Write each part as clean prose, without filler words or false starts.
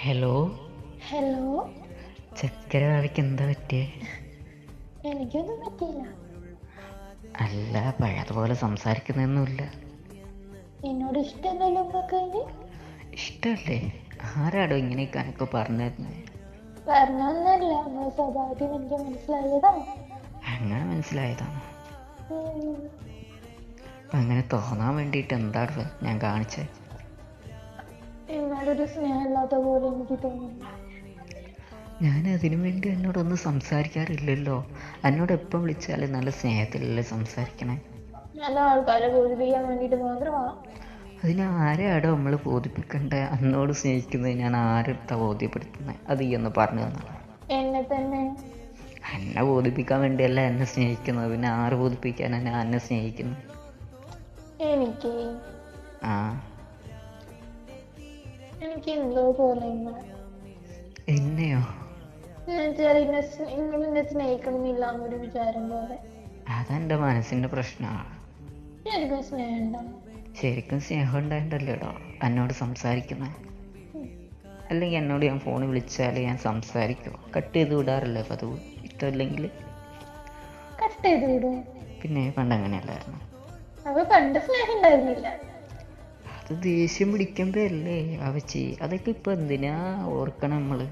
Hello. Hello. ചക്കര ഭാവിക്ക് എന്താ പറ്റിയേ? എനിക്കൊന്നും പറ്റിയില്ല. അല്ല, പഴയതുപോലെ സംസാരിക്കുന്നൊന്നുമില്ല. എന്നോട് ഇഷ്ടമല്ലല്ലോ നിങ്ങൾക്ക്? ഇഷ്ടമല്ലേ? ആരാടോ ഇങ്ങനെയൊക്കെ എനിക്ക് പറഞ്ഞിരുന്നേ? പറഞ്ഞൊന്നല്ല, നിങ്ങൾ സ്വഭാവത്തിൽ എനിക്ക് മനസ്സിലായതാണ്. അങ്ങനെ മനസ്സിലായതാണ്? ഉം. അങ്ങനെ തോന്നാൻ വേണ്ടിയിട്ട് എന്താണ് ഞാൻ കാണിച്ചത്? എന്നോടൊരു സ്നേഹമില്ലാത്ത പോലെ എനിക്ക് തോന്നുന്നു. ഞാൻ അതിനു വേണ്ടി എന്നോടൊന്നും സംസാരിക്കാറില്ലല്ലോ. എന്നോട് എപ്പം വിളിച്ചാലും നല്ല സ്നേഹത്തിലല്ലേ സംസാരിക്കണേ. നല്ല ആൾക്കാരെ ബോധിപ്പിക്കാൻ വേണ്ടിയിട്ട് മാത്രമാണ്. അതിന് ആരെയാടോ നമ്മൾ ബോധിപ്പിക്കണ്ടേ? എന്നോട് സ്നേഹിക്കുന്നത് ഞാൻ ആരെടുത്താ ബോധ്യപ്പെടുത്തുന്നത്? അത് ഈ ഒന്ന് പറഞ്ഞു തന്നാണ്. എന്നെ തന്നെ. എന്നെ ബോധിപ്പിക്കാൻ വേണ്ടിയല്ല എന്നെ സ്നേഹിക്കുന്നത്, പിന്നെ ആറ് ബോധിപ്പിക്കാനാണ് ഞാൻ എന്നെ സ്നേഹിക്കുന്നത്? എനിക്ക് എനിക്ക് എന്തോ പോലെ എന്നെയോ? നിങ്ങളെന്നെ സ്നേഹിക്കണമെന്നില്ല എന്നൊരു വിചാരം പോലെ. അതെൻ്റെ മനസ്സിൻ്റെ പ്രശ്നമാണ്. ശരിക്കും സ്നേഹം ഉണ്ടാവും. ശരിക്കും സ്നേഹം ഉണ്ടായിട്ടല്ലേടോ എന്നോട് സംസാരിക്കുന്നത്? അല്ലെങ്കിൽ എന്നോട് ഞാൻ ഫോണിൽ വിളിച്ചാൽ ഞാൻ സംസാരിക്കുമോ? കട്ട് ചെയ്ത് വിടാറില്ലേ പതിവ്? ഇഷ്ടമില്ലെങ്കിൽ കട്ട് ചെയ്ത് വിടും. പിന്നെ പണ്ട് അങ്ങനെയല്ലായിരുന്നു? അപ്പൊ പണ്ട് സ്നേഹം ഉണ്ടായിരുന്നില്ല. അത് ദേഷ്യം പിടിക്കുമ്പോഴല്ലേ അവച്ചി. അതൊക്കെ ഇപ്പം എന്തിനാ ഓർക്കണം നമ്മള്?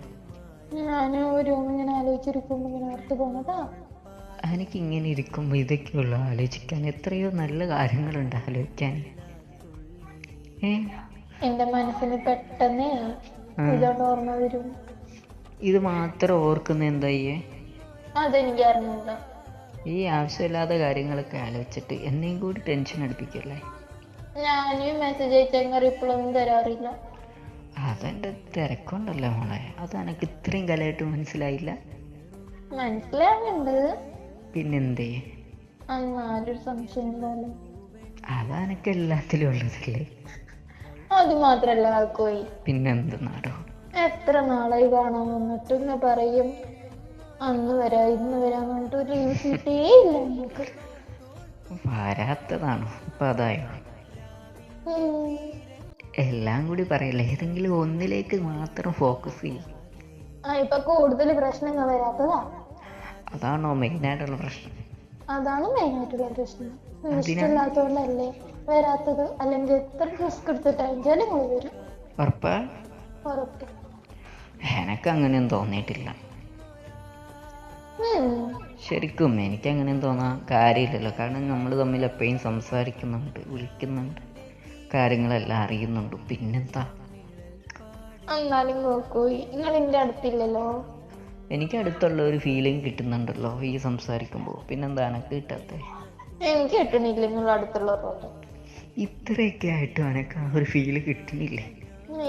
ഞാൻ ഓരോന്നിങ്ങനെ ആലോചിച്ചിരിക്കുമ്പോ ഇങ്ങനെ ഓർത്ത് പോണതാ. എനിക്കിങ്ങനെ ഇരിക്കുമ്പോൾ ഇതൊക്കെയുള്ളൂ ആലോചിക്കാൻ. എത്രയോ നല്ല കാര്യങ്ങളുണ്ട് ആലോചിക്കാൻ. എന്റെ മനസ്സിന് പെട്ടെന്ന് ഇതുകൊണ്ട് ഓർമ്മ വരും. ഇത് മാത്രം ഓർക്കുന്ന എന്തായേ? അതെനിക്ക് അറിഞ്ഞില്ല. ഈ ആവശ്യമില്ലാത്ത കാര്യങ്ങളൊക്കെ ആലോചിച്ചിട്ട് എന്നെയും കൂടി ടെൻഷൻ അടുപ്പിക്കല്ലേ. ഞാനും മെസ്സേജ് അയച്ചാൽ റിപ്ലൈ ഒന്നും തരാറില്ല. അതെൻ്റെ തിരക്കുണ്ടല്ലോ മോളെ. അത് എനിക്ക് ഇത്രയും കാലമായിട്ട് മനസ്സിലായില്ല? മനസ്സിലാവുന്നുണ്ട്, പിന്നെന്തേ? എന്നാലൊരു സംശയം പോലെ. അതെനിക്ക് എല്ലാത്തിലും ഉള്ളതല്ലേ. അത് മാത്രല്ല ആക്കോയി. പിന്നെന്തെന്നാടോ? എത്ര നാളായി കാണാൻ വന്നിട്ട് ഇങ്ങനെ പറയും അന്ന് വരാ ഇന്ന് വരാന്ന് പറഞ്ഞിട്ട് ഒരു ലീവ് കിട്ടേ ഇല്ല നമുക്ക്. വരാത്തതാണോ ഇപ്പം? അതായോ? എല്ലാം കൂടി പറയല്ലേ, ഏതെങ്കിലും ഒന്നിലേക്ക് മാത്രം ഫോക്കസ് ചെയ്യും. ഇപ്പൊ കൂടുതൽ പ്രശ്നങ്ങൾ വരാത്തതാ. അതാണോ മെയിനായിട്ടുള്ള പ്രശ്നം? അതാണ് മെയിനായിട്ടുള്ള പ്രശ്നം. ഇഷ്ടമില്ലാത്തോണ്ടല്ലേ വരാത്തത്. അല്ലെങ്കിൽ എത്ര റിസ്ക് എടുത്തിട്ടായാലും നിങ്ങൾ വരും. ഉറപ്പാ? ഉറപ്പ്. എനക്ക് അങ്ങനെയൊന്നും തോന്നിയിട്ടില്ല. ശരിക്കും എനിക്കങ്ങനെയും തോന്നാൻ കാര്യമില്ലല്ലോ. കാരണം നമ്മൾ തമ്മിൽ എപ്പോഴും സംസാരിക്കുന്നുണ്ട്, വിളിക്കുന്നുണ്ട്, കാര്യങ്ങളെല്ലാം അറിയുന്നുണ്ട്. പിന്നെന്താ? എന്നാലും നോക്കൂ, നിങ്ങൾ എൻ്റെ അടുത്തില്ലല്ലോ. എനിക്ക് അടുത്തുള്ള ഒരു ഫീലിംഗ് കിട്ടുന്നുണ്ടല്ലോ ഈ സംസാരിക്കുമ്പോൾ. പിന്നെന്താ എനക്ക് കിട്ടാത്തത്? എനിക്ക് കിട്ടണില്ല നിങ്ങൾ അടുത്തുള്ളതുകൊണ്ട്. ഇത്രയൊക്കെ ആയിട്ടും എനക്ക് ആ ഒരു ഫീല് കിട്ടണില്ലേ?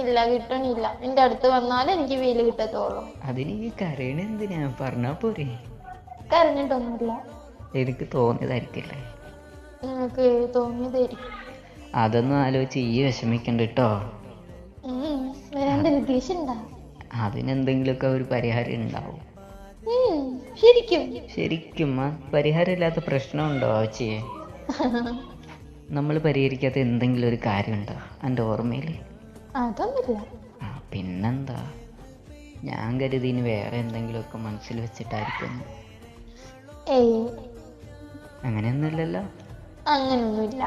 ഇല്ല, കിട്ടണില്ല. എൻ്റെ അടുത്ത് വന്നാലേ എനിക്ക് ഫീല് കിട്ടത്തുള്ളൂ. അതിന് ഈ കരയണ എന്തിനാ? പറഞ്ഞാ പോരെ? കരഞ്ഞിട്ടൊന്നുമില്ല. എനിക്ക് തോന്നിയതായിരിക്കില്ലേ? നിങ്ങൾക്ക് തോന്നിയതായിരിക്കും. അതൊന്നും ആലോചിച്ച് ഈ വിഷമിക്കണ്ട കേട്ടോ. വരാൻ്റെ ഉദ്ദേശമുണ്ടാ? അതിനെന്തെങ്കിലുമൊക്കെ ഒരു പരിഹാരം ഉണ്ടാവും. ശരിക്കും ശരിക്കും ആ പരിഹാരമില്ലാത്ത പ്രശ്നമുണ്ടോ ആവശ്യേ? നമ്മൾ പരിഹരിക്കാത്ത എന്തെങ്കിലും ഒരു കാര്യമുണ്ടോ എൻ്റെ ഓർമ്മയിൽ? അതൊന്നുമില്ല. പിന്നെന്താ? ഞാൻ കരുതിന് വേറെ എന്തെങ്കിലുമൊക്കെ മനസ്സിൽ വെച്ചിട്ടായിരിക്കും. അങ്ങനെയൊന്നുമില്ലല്ലോ. അങ്ങനെയൊന്നുമില്ല.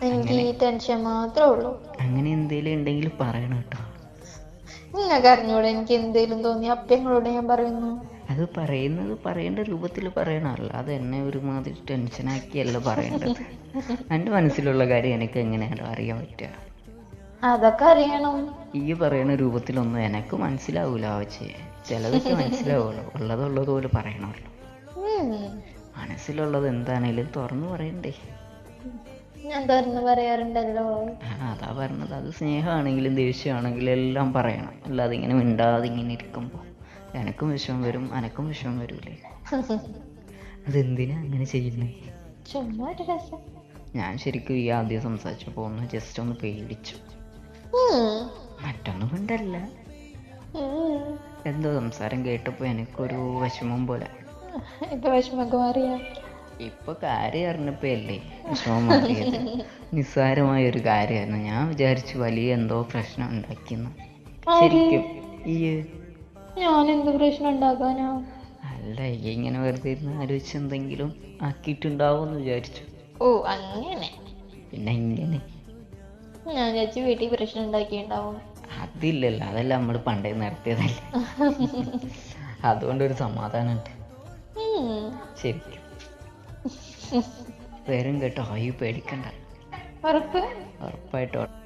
എനിക്ക് ഈ ടെൻഷൻ മാത്രമേ ഉള്ളൂ. അങ്ങനെ എന്തെങ്കിലും ഉണ്ടെങ്കിൽ പറയണം കേട്ടോ. നിങ്ങൾക്ക് അറിഞ്ഞൂടെ, എനിക്ക് എന്തെങ്കിലും തോന്നി അപ്പങ്ങളോട് ഞാൻ പറയുന്നു. അത് പറയുന്നത് പറയേണ്ട രൂപത്തിൽ പറയണമല്ലോ. അത് എന്നെ ഒരുമാതിരി ടെൻഷനാക്കിയല്ല പറയേണ്ടത്. എൻ്റെ മനസ്സിലുള്ള കാര്യം എനിക്ക് എങ്ങനെയാണോ അറിയാൻ പറ്റുക? അതൊക്കെ അറിയണം. ഈ പറയുന്ന രൂപത്തിലൊന്നും എനിക്ക് മനസ്സിലാവൂല ആവശ്യേ. ചിലതൊക്കെ മനസ്സിലാവുമല്ലോ. ഉള്ളതുപോലെ പറയണമല്ലോ. മനസ്സിലുള്ളത് എന്താണേലും തുറന്നു പറയണ്ടേ? ഞാൻ തുറന്ന് പറയാറുണ്ടല്ലോ. അതാ പറഞ്ഞത്. അത് സ്നേഹമാണെങ്കിലും ദേഷ്യമാണെങ്കിലും എല്ലാം പറയണം. അല്ലാതെ ഇങ്ങനെ മിണ്ടാതെ ഇങ്ങനെ ഇരിക്കുമ്പോൾ എനക്കും വിഷമം വരും, അനക്കും വിഷമം വരൂലേ? അതെന്തിനാ അങ്ങനെ ചെയ്യുന്നേ? ചുമ്മാ ഒരു രസം. ഞാൻ ശരിക്കും ഈ ആദ്യം സംസാരിച്ചപ്പോൾ ഒന്ന് ജസ്റ്റ് ഒന്ന് പേടിച്ചു. മറ്റൊന്നും കൊണ്ടല്ല, എന്തോ സംസാരം കേട്ടപ്പോൾ എനിക്കൊരു വിഷമം പോലെ. ഇപ്പൊ വിഷമൊക്കെ മാറിയാ? ഇപ്പൊ കാര്യം അറിഞ്ഞപ്പോ അല്ലേ വിഷമം മാറിയത്. നിസ്സാരമായൊരു കാര്യമായിരുന്നു. ഞാൻ വിചാരിച്ചു വലിയ എന്തോ പ്രശ്നം ഉണ്ടാക്കിയെന്ന്. ശരിക്കും ഈ ഞാൻ എന്ത് പ്രശ്നം ഉണ്ടാക്കാനാ? അല്ല ഈ ഇങ്ങനെ വെറുതെ ഇരുന്ന് ആലോചിച്ച് എന്തെങ്കിലും ആക്കിയിട്ടുണ്ടാവുമെന്ന് വിചാരിച്ചു. ഓ അങ്ങനെ. പിന്നെ ഇങ്ങനെ ഞാൻ വിചാരിച്ചു വീട്ടിൽ പ്രശ്നം ഉണ്ടാക്കിയിട്ടുണ്ടാവും. അതില്ലല്ലോ, അതെല്ലാം നമ്മൾ പണ്ടേ നിർത്തിയതല്ലേ. അതുകൊണ്ടൊരു സമാധാനമുണ്ട് ശരിക്കും. വരും കേട്ടോ, ആയി പേടിക്കണ്ട, ഉറപ്പ്. ഉറപ്പായിട്ടും.